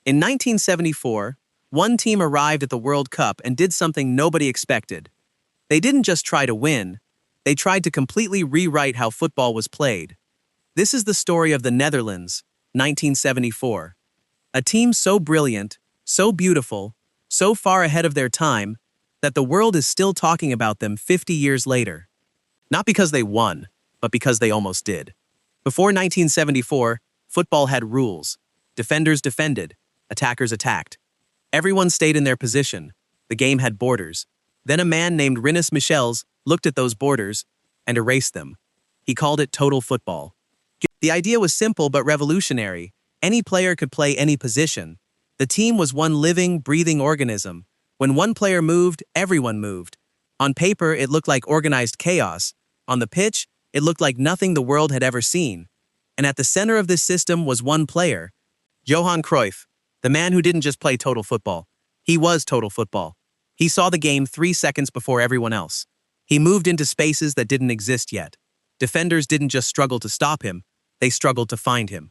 In 1974, one team arrived at the World Cup and did something nobody expected. They didn't just try to win, they tried to completely rewrite how football was played. This is the story of the Netherlands, 1974. A team so brilliant, so beautiful, so far ahead of their time, that the world is still talking about them 50 years later. Not because they won, but because they almost did. Before 1974, football had rules. Defenders defended, attackers attacked. Everyone stayed in their position. The game had borders. Then a man named Rinus Michels looked at those borders and erased them. He called it total football. The idea was simple but revolutionary. Any player could play any position. The team was one living, breathing organism. When one player moved, everyone moved. On paper, it looked like organized chaos. On the pitch, it looked like nothing the world had ever seen. And at the center of this system was one player, Johan Cruyff, the man who didn't just play total football. He was total football. He saw the game 3 seconds before everyone else. He moved into spaces that didn't exist yet. Defenders didn't just struggle to stop him, they struggled to find him.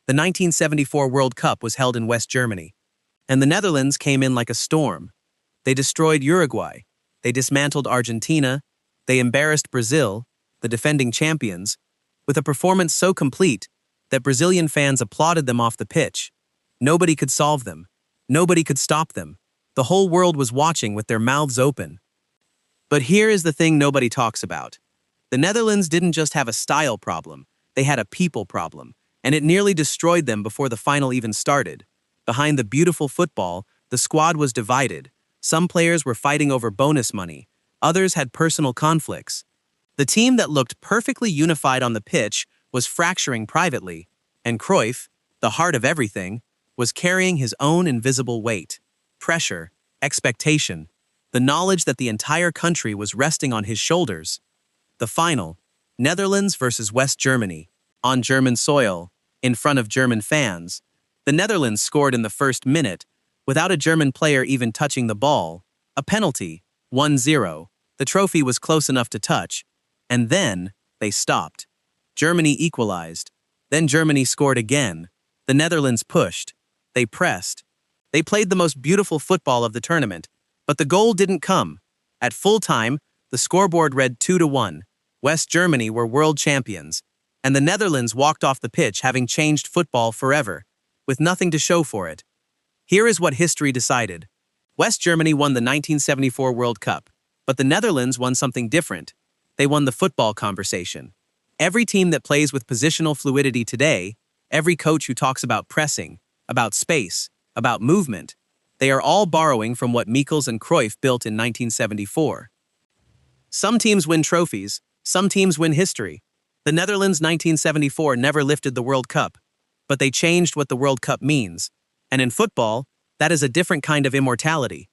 The 1974 World Cup was held in West Germany, and the Netherlands came in like a storm. They destroyed Uruguay, they dismantled Argentina, they embarrassed Brazil, the defending champions, with a performance so complete that Brazilian fans applauded them off the pitch. Nobody could solve them. Nobody could stop them. The whole world was watching with their mouths open. But here is the thing nobody talks about. The Netherlands didn't just have a style problem, they had a people problem, and it nearly destroyed them before the final even started. Behind the beautiful football, the squad was divided. Some players were fighting over bonus money, others had personal conflicts. The team that looked perfectly unified on the pitch was fracturing privately, and Cruyff, the heart of everything, was carrying his own invisible weight. Pressure, expectation, the knowledge that the entire country was resting on his shoulders. The final, Netherlands versus West Germany, on German soil, in front of German fans. The Netherlands scored in the first minute, without a German player even touching the ball. A penalty, 1-0. The trophy was close enough to touch, and then they stopped. Germany equalized. Then Germany scored again. The Netherlands pushed. They pressed. They played the most beautiful football of the tournament, but the goal didn't come. At full time, the scoreboard read 2-1. West Germany were world champions, and the Netherlands walked off the pitch having changed football forever, with nothing to show for it. Here is what history decided. West Germany won the 1974 World Cup, but the Netherlands won something different. They won the football conversation. Every team that plays with positional fluidity today, every coach who talks about pressing, about space, about movement, they are all borrowing from what Michels and Cruyff built in 1974. Some teams win trophies, some teams win history. The Netherlands 1974 never lifted the World Cup, but they changed what the World Cup means. And in football, that is a different kind of immortality.